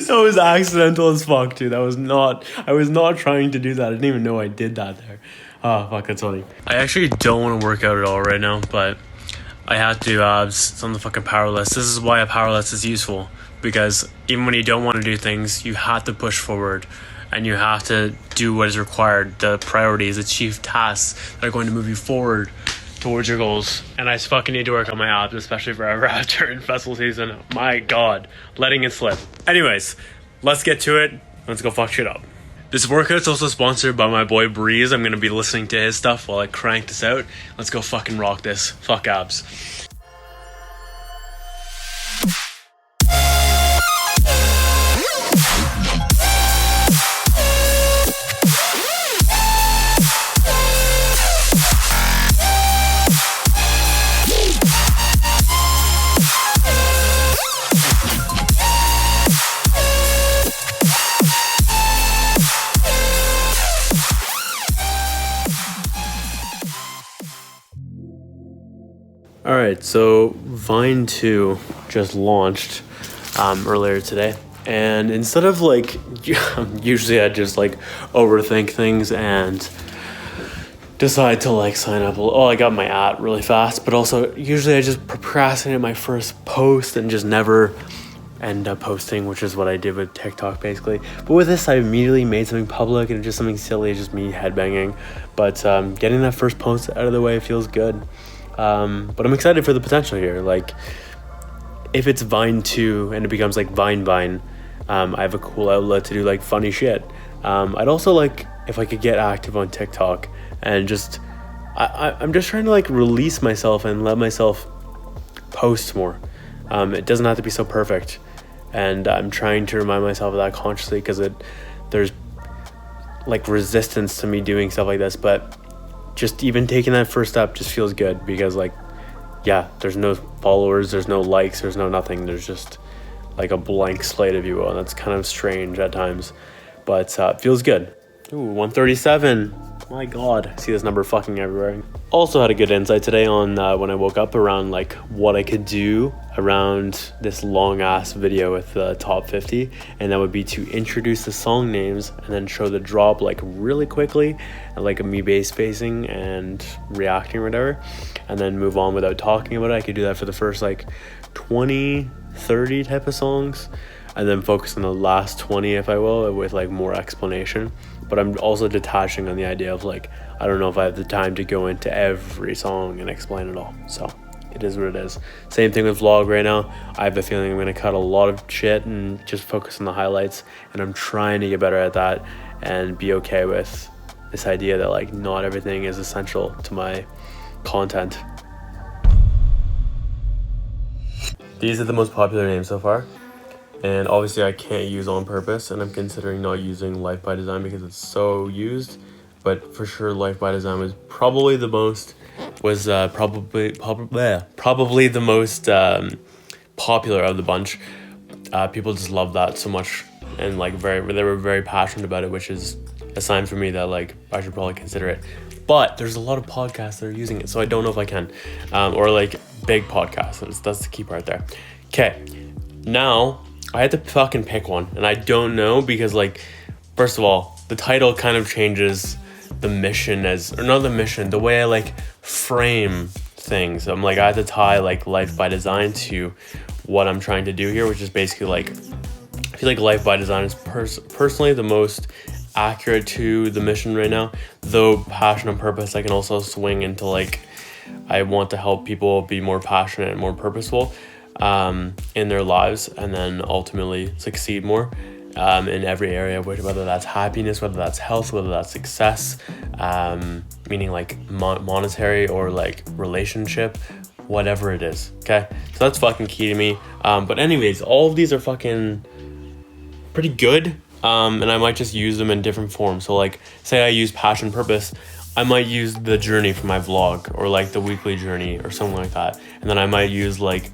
That was accidental as fuck, dude. I was not trying to do that. I didn't even know I did that there. Oh, fuck, that's funny. I actually don't want to work out at all right now, but I have to do abs. It's on the fucking power list. This is why a power list is useful, because even when you don't want to do things, you have to push forward and you have to do what is required. The priorities, the chief tasks that are going to move you forward towards your goals. And I fucking need to work on my abs, especially forever after in festival season. My God, letting it slip. Anyways, let's get to it. Let's go fuck shit up. This workout's also sponsored by my boy Breeze. I'm gonna be listening to his stuff while I crank this out. Let's go fucking rock this. Fuck abs. Alright, so Vine 2 just launched earlier today, and instead of like, usually I just like overthink things and decide to like sign up. Oh, I got my ad really fast, but also usually I just procrastinate my first post and just never end up posting, which is what I did with TikTok basically. But with this, I immediately made something public and just something silly, just me headbanging. But getting that first post out of the way feels good. But I'm excited for the potential here. Like, if it's Vine 2 and it becomes like Vine, I have a cool outlet to do like funny shit. I'd also like if I could get active on TikTok and just, I'm just trying to like release myself and let myself post more. It doesn't have to be so perfect. And I'm trying to remind myself of that consciously, because there's like resistance to me doing stuff like this, but just even taking that first step just feels good, because like, yeah, there's no followers, there's no likes, there's no nothing. There's just like a blank slate, if you will. And that's kind of strange at times, but it feels good. Ooh, 137. My God, I see this number fucking everywhere. Also had a good insight today on when I woke up around like what I could do around this long ass video with the top 50, and that would be to introduce the song names and then show the drop like really quickly, and like me bass spacing and reacting or whatever, and then move on without talking about it. I could do that for the first like 20, 30 type of songs, and then focus on the last 20, if I will, with like more explanation. But I'm also detaching on the idea of like, I don't know if I have the time to go into every song and explain it all. So it is what it is. Same thing with vlog right now. I have a feeling I'm going to cut a lot of shit and just focus on the highlights. And I'm trying to get better at that and be okay with this idea that like not everything is essential to my content. These are the most popular names so far. And obviously I can't use on purpose, and I'm considering not using Life by Design because it's so used. But for sure, Life by Design was probably the most popular of the bunch. People just love that so much, and like they were very passionate about it, which is a sign for me that like I should probably consider it. But there's a lot of podcasts that are using it, so I don't know if I can, or like big podcasts. That's the key part there. Okay, now I had to fucking pick one, and I don't know, because like, first of all, the title kind of changes the mission the way I like frame things. I'm like, I had to tie like Life by Design to what I'm trying to do here, which is basically like, I feel like Life by Design is personally the most accurate to the mission right now. Though passion and purpose, I can also swing into like, I want to help people be more passionate and more purposeful in their lives, and then ultimately succeed more in every area, whether that's happiness, whether that's health, whether that's success, meaning like monetary or like relationship, whatever it is. Okay, so that's fucking key to me. But anyways, all of these are fucking pretty good, and I might just use them in different forms. So like, say I use passion purpose, I might use the journey for my vlog, or like the weekly journey or something like that. And then I might use like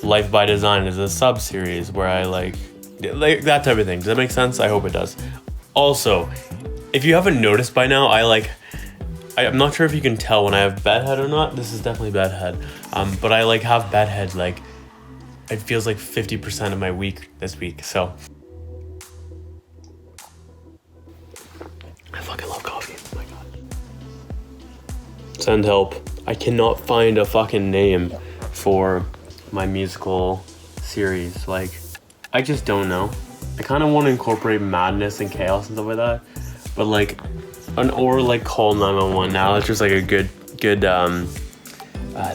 Life by Design as a sub-series where I like that type of thing. Does that make sense? I hope it does. Also, if you haven't noticed by now, I'm not sure if you can tell when I have bedhead or not. This is definitely bedhead. But I like have bedhead like it feels like 50% of my week this week. So I fucking love coffee. Oh my god. Send help. I cannot find a fucking name for my musical series. Like, I just don't know. I kind of want to incorporate madness and chaos and stuff like that, but like or like call 911 now. It's just like a good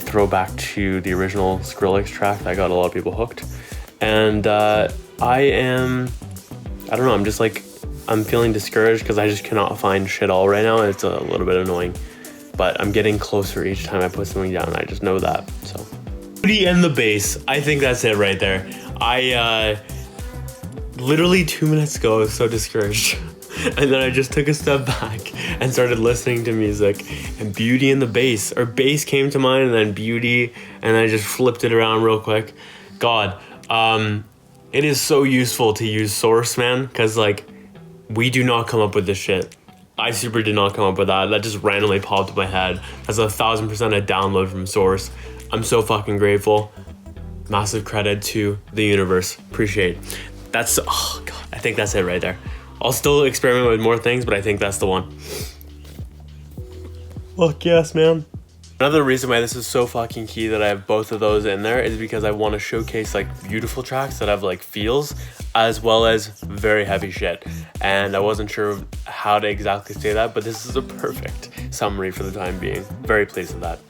throwback to the original Skrillex track that got a lot of people hooked. And I don't know, I'm feeling discouraged because I just cannot find shit all right now, and it's a little bit annoying, but I'm getting closer each time I put something down. I just know that. So Beauty and the Bass, I think that's it right there. I literally 2 minutes ago I was so discouraged and then I just took a step back and started listening to music, and Beauty and the Bass, or Bass came to mind, and then Beauty, and I just flipped it around real quick. God, it is so useful to use Source, man, because like we do not come up with this shit. I super did not come up with that. That just randomly popped in my head. That's 1,000% a download from Source. I'm so fucking grateful. Massive credit to the universe. Appreciate. That's, oh god, I think that's it right there. I'll still experiment with more things, but I think that's the one. Fuck yes, man. Another reason why this is so fucking key that I have both of those in there is because I want to showcase like beautiful tracks that have like feels, as well as very heavy shit. And I wasn't sure how to exactly say that, but this is a perfect summary for the time being. Very pleased with that.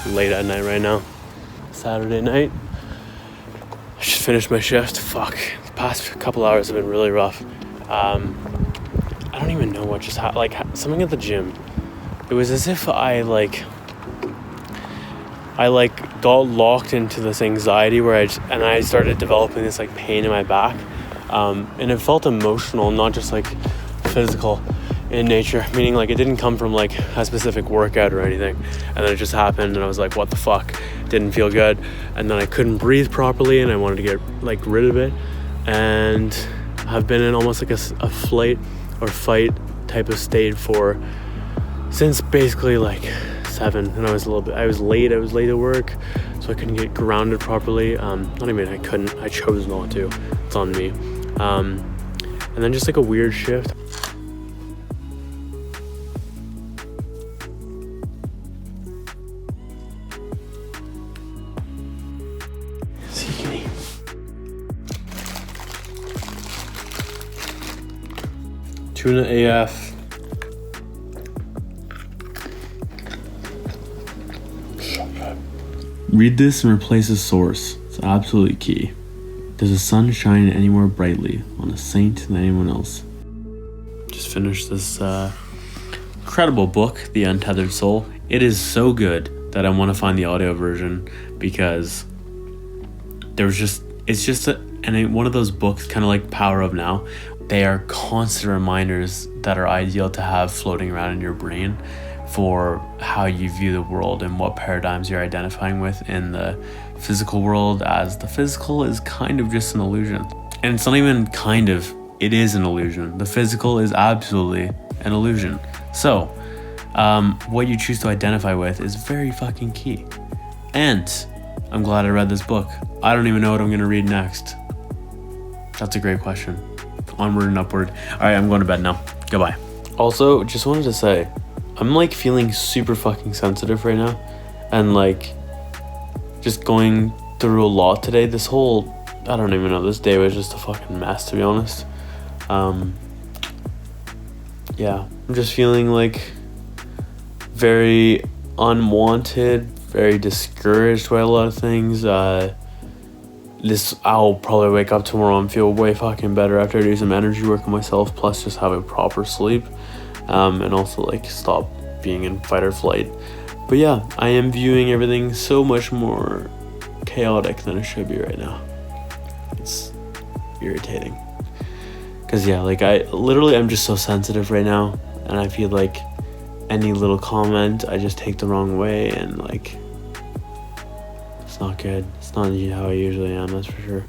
Late at night right now, Saturday night. I just finished my shift. Fuck, the past couple hours have been really rough. I don't even know what just happened. Like something at the gym. It was as if I got locked into this anxiety where I started developing this like pain in my back, and it felt emotional, not just like physical in nature, meaning like it didn't come from like a specific workout or anything, and then it just happened and I was like, what the fuck, didn't feel good, and then I couldn't breathe properly and I wanted to get like rid of it, and I've been in almost like a flight or fight type of state since basically like 7, and I was late at work, so I couldn't get grounded properly. I couldn't, I chose not to, it's on me. And then just like a weird shift. Tuna AF. Read this and replace a source. It's absolutely key. Does the sun shine any more brightly on a saint than anyone else? Just finished this incredible book, The Untethered Soul. It is so good that I want to find the audio version, because one of those books, kind of like Power of Now. They are constant reminders that are ideal to have floating around in your brain for how you view the world and what paradigms you're identifying with in the physical world, as the physical is kind of just an illusion. And it's not even kind of, it is an illusion. The physical is absolutely an illusion. So, what you choose to identify with is very fucking key. And I'm glad I read this book. I don't even know what I'm gonna read next. That's a great question. Onward and upward. All right, I'm going to bed now. Goodbye. Also, just wanted to say, I'm like feeling super fucking sensitive right now, and like just going through a lot today. This day was just a fucking mess, to be honest. Yeah, I'm just feeling like very unwanted, very discouraged by a lot of things. I'll probably wake up tomorrow and feel way fucking better after I do some energy work on myself, plus just have a proper sleep, and also like stop being in fight or flight. But yeah, I am viewing everything so much more chaotic than it should be right now. It's irritating, because yeah, like I'm just so sensitive right now, and I feel like any little comment I just take the wrong way, and like, it's not good. It's not how I usually am, that's for sure.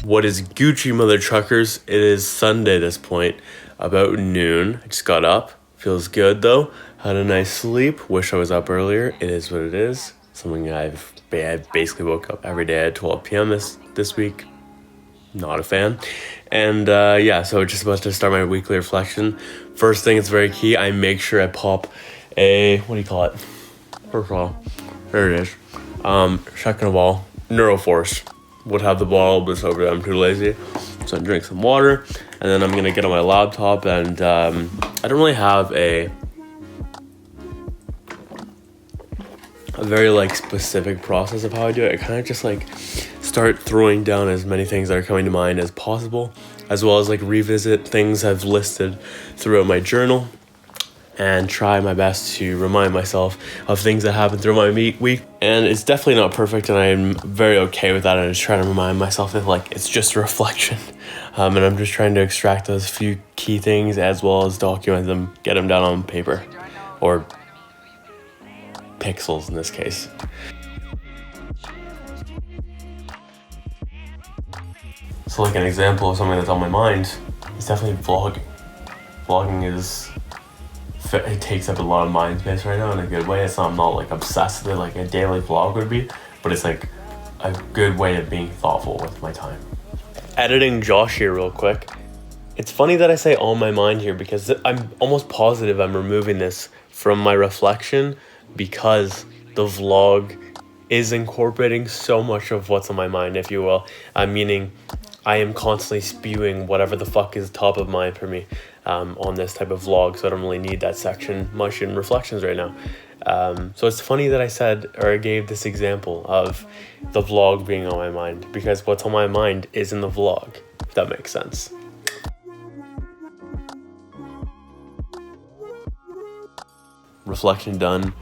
What is Gucci, mother truckers? It is Sunday at this point, about noon. I just got up. Feels good though. Had a nice sleep. Wish I was up earlier. It is what it is. Something I basically woke up every day at 12 p.m. this week. Not a fan. And yeah, so just about to start my weekly reflection. First thing, it's very key. I make sure I pop a, what do you call it? First of all, there it is. Second of all, Neuroforce. Would have the bottle, but it's over there. I'm too lazy. So I drink some water, and then I'm gonna get on my laptop, and I don't really have a very like specific process of how I do it. I kind of just like start throwing down as many things that are coming to mind as possible, as well as like revisit things I've listed throughout my journal, and try my best to remind myself of things that happened through my week. And it's definitely not perfect, and I'm very okay with that. I just try to remind myself that like it's just a reflection, and I'm just trying to extract those few key things as well as document them, get them down on paper or pixels in this case. So like an example of something that's on my mind is definitely vlogging. Vlogging is, it takes up a lot of mind space right now in a good way. I'm not like obsessed with it like a daily vlog would be, but it's like a good way of being thoughtful with my time. Editing Josh here real quick. It's funny that I say on my mind here because I'm almost positive I'm removing this from my reflection because the vlog is incorporating so much of what's on my mind, if you will. Meaning I am constantly spewing whatever the fuck is top of mind for me on this type of vlog, so I don't really need that section much in reflections right now. So it's funny that I said, or I gave this example of the vlog being on my mind, because what's on my mind is in the vlog, if that makes sense. Reflection done.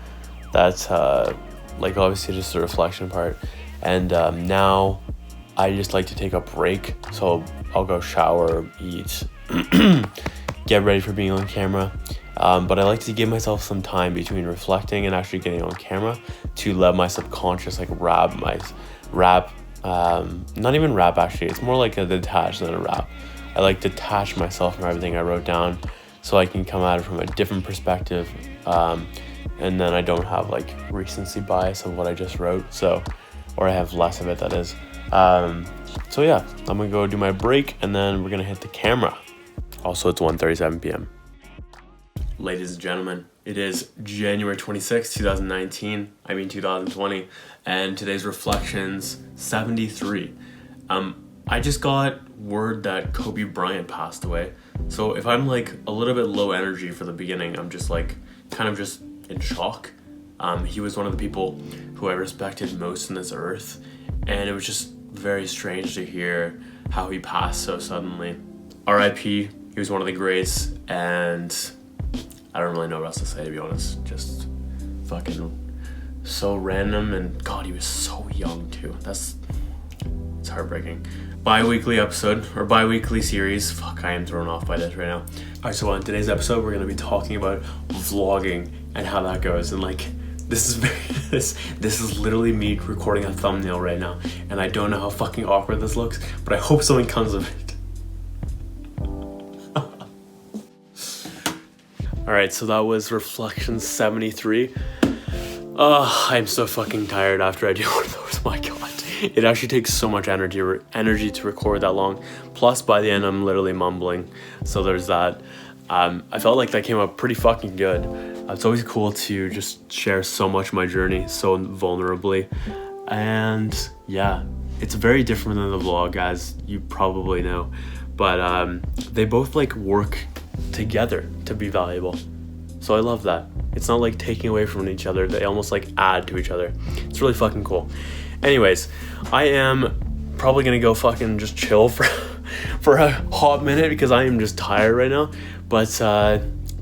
That's like obviously just the reflection part. And now I just like to take a break, so I'll go shower, eat, get ready for being on camera. But I like to give myself some time between reflecting and actually getting on camera to let my subconscious like not even rap actually, it's more like a detach than a rap. I like to detach myself from everything I wrote down so I can come at it from a different perspective, and then I don't have like recency bias of what I just wrote, or I have less of it, that is. So yeah, I'm gonna go do my break and then we're gonna hit the camera. Also, it's 1:37 p.m. Ladies and gentlemen, it is January 26, 2019, 2020, and today's reflections 73. I just got word that Kobe Bryant passed away, so if I'm like a little bit low energy for the beginning, I'm just like kind of just in shock. He was one of the people who I respected most on this earth, and it was just very strange to hear how he passed so suddenly. R.I.P. He was one of the greats, and I don't really know what else to say, to be honest. Just fucking so random, and God, he was so young too. It's heartbreaking. Bi-weekly episode, or bi-weekly series. Fuck, I am thrown off by this right now. Alright, so on today's episode, we're gonna be talking about vlogging and how that goes, and like, this is literally me recording a thumbnail right now, and I don't know how fucking awkward this looks, but I hope something comes of it. Alright, so that was reflection 73. I'm so fucking tired after I do one of those, my god. It actually takes so much energy to record that long. Plus, by the end, I'm literally mumbling. So there's that. I felt like that came out pretty fucking good. It's always cool to just share so much of my journey so vulnerably. And yeah, it's very different than the vlog, as you probably know. But they both like work together to be valuable. So I love that. It's not like taking away from each other. They almost like add to each other. It's really fucking cool. Anyways, I am probably gonna go fucking just chill for a hot minute because I am just tired right now. But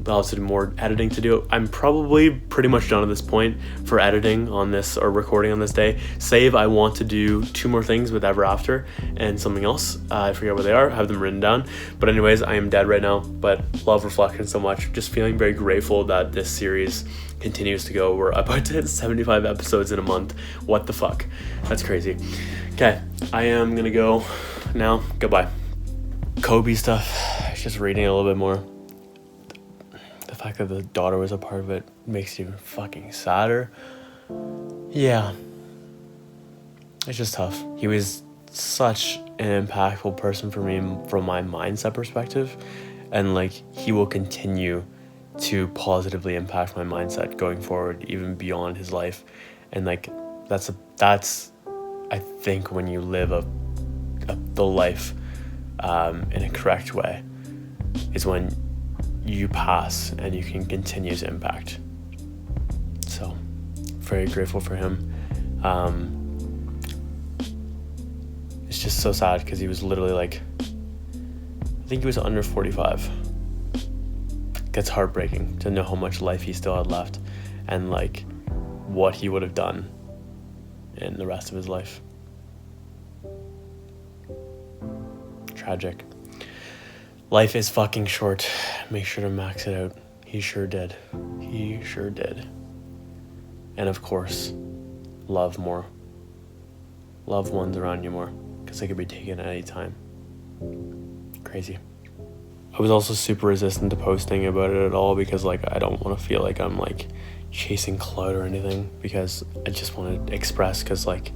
I'll have to do more editing to do. I'm probably pretty much done at this point for editing on this or recording on this day. Save, I want to do 2 more things with Ever After and something else. I forget what they are. I have them written down. But anyways, I am dead right now. But love Reflection so much. Just feeling very grateful that this series continues to go. We're about to hit 75 episodes in a month. What the fuck? That's crazy. Okay, I am gonna go now. Goodbye. Kobe stuff. Just reading a little bit more. The fact that the daughter was a part of it makes you fucking sadder. Yeah. It's just tough. He was such an impactful person for me from my mindset perspective. And like, he will continue to positively impact my mindset going forward, even beyond his life. And like, that's I think when you live the life in a correct way is when you pass and you can continue to impact. So very grateful for him. It's just so sad because he was literally like, I think he was under 45. It's heartbreaking to know how much life he still had left and like what he would have done in the rest of his life. Tragic. Life is fucking short. Make sure to max it out. He sure did. He sure did. And of course, love more. Love ones around you more, because they could be taken at any time. Crazy. I was also super resistant to posting about it at all because like I don't want to feel like I'm like chasing clout or anything, because I just want to express, because like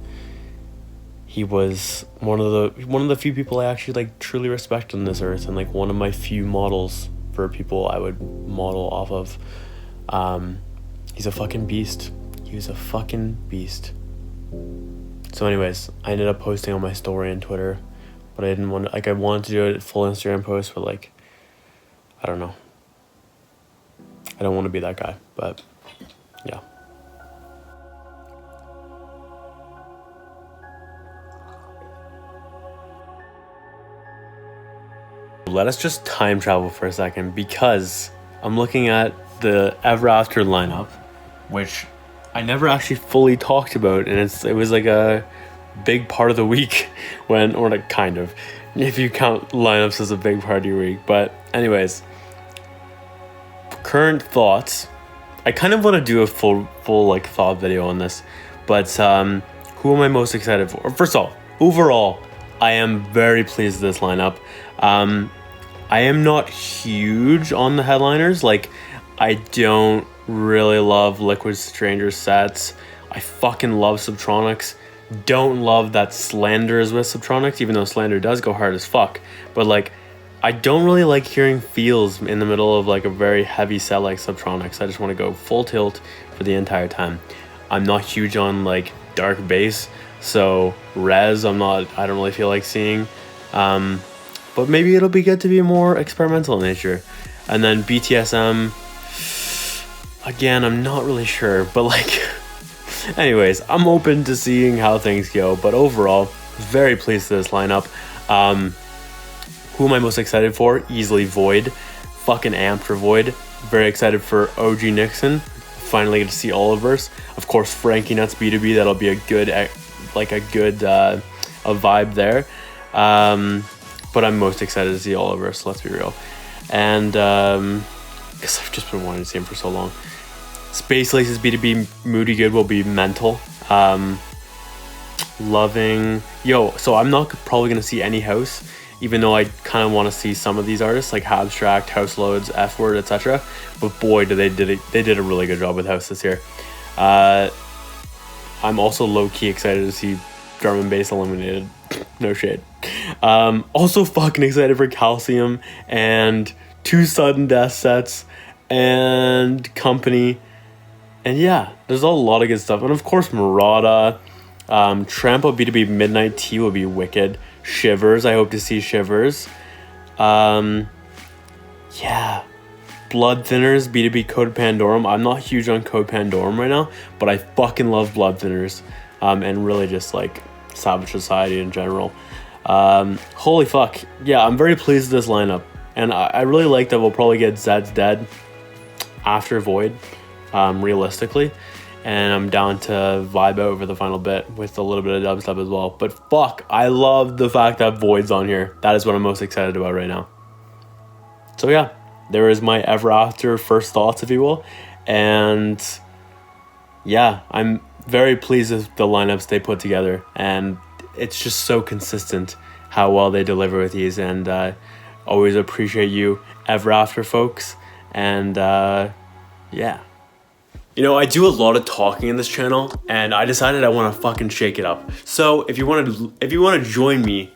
he was one of the few people I actually like truly respect on this earth, and like one of my few models for people I would model off of. He's a fucking beast. He was a fucking beast. So anyways, I ended up posting on my story on Twitter, but I didn't want to, like, I wanted to do it full Instagram post, but like, I don't know. I don't want to be that guy, but yeah. Let us just time travel for a second, because I'm looking at the Ever After lineup, which I never actually fully talked about, and it was like a big part of the week when, or like kind of, if you count lineups as a big part of your week. But anyways, current thoughts. I kind of want to do a full like thought video on this, but who am I most excited for? First of all, overall, I am very pleased with this lineup. I am not huge on the headliners. Like, I don't really love Liquid Stranger sets. I fucking love Subtronics. Don't love that Slander is with Subtronics, even though Slander does go hard as fuck. But like, I don't really like hearing feels in the middle of like a very heavy set like Subtronics. I just want to go full tilt for the entire time. I'm not huge on like dark bass, so Res I don't really feel like seeing. But maybe it'll be good to be more experimental in nature. And then BTSM, again, I'm not really sure, but like, anyways, I'm open to seeing how things go. But overall, very pleased with this lineup. Who am I most excited for? Easily Void. Fucking amped for Void. Very excited for OG Nixon. Finally get to see Oliver's. Of course, Frankie Nuts B2B. That'll be a good vibe there. But I'm most excited to see Oliver, so let's be real. And because I've just been wanting to see him for so long. Space Laces B2B Moody Good will be mental. Loving. So I'm not probably going to see any house, even though I kind of want to see some of these artists like Abstract, House Loads, F Word, etc. But boy, they did a really good job with house this year. I'm also low-key excited to see Drum and Bass Eliminated. No shade. Also fucking excited for Calcium and 2 Sudden Death sets and Company. And yeah, there's a lot of good stuff. And of course, Murata, Trampo B2B Midnight Tea will be wicked. Shivers, I hope to see Shivers. Yeah. Blood Thinners, B2B Code Pandorum. I'm not huge on Code Pandorum right now, but I fucking love Blood Thinners. And really just like Savage Society in general. Holy fuck. Yeah, I'm very pleased with this lineup. And I really like that we'll probably get Zed's Dead. after Void, realistically. And I'm down to vibe out for the final bit with a little bit of dubstep as well. But fuck, I love the fact that Void's on here. That is what I'm most excited about right now. So yeah, there is my ever after first thoughts, if you will. And yeah, I'm very pleased with the lineups they put together. And it's just so consistent how well they deliver with these. And always appreciate you ever after folks. And yeah. You know, I do a lot of talking in this channel, and I decided I want to fucking shake it up. So if you want to join me,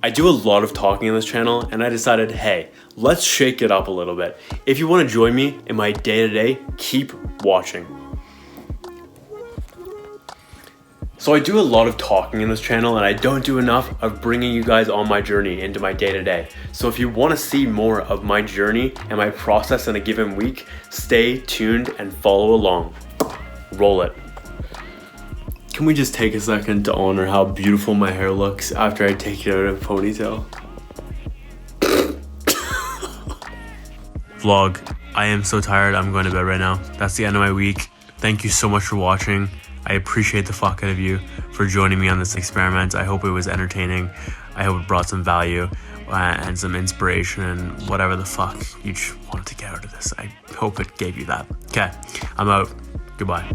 I do a lot of talking in this channel, and I decided, hey, let's shake it up a little bit. If you want to join me in my day-to-day, keep watching. So I do a lot of talking in this channel, and I don't do enough of bringing you guys on my journey into my day-to-day. So if you want to see more of my journey and my process in a given week, stay tuned and follow along. Roll it. Can we just take a second to honor how beautiful my hair looks after I take it out of a ponytail? Vlog, I am so tired. I'm going to bed right now. That's the end of my week. Thank you so much for watching. I appreciate the fuck out of you for joining me on this experiment. I hope it was entertaining. I hope it brought some value and some inspiration and whatever the fuck you wanted to get out of this. I hope it gave you that. Okay, I'm out. Goodbye.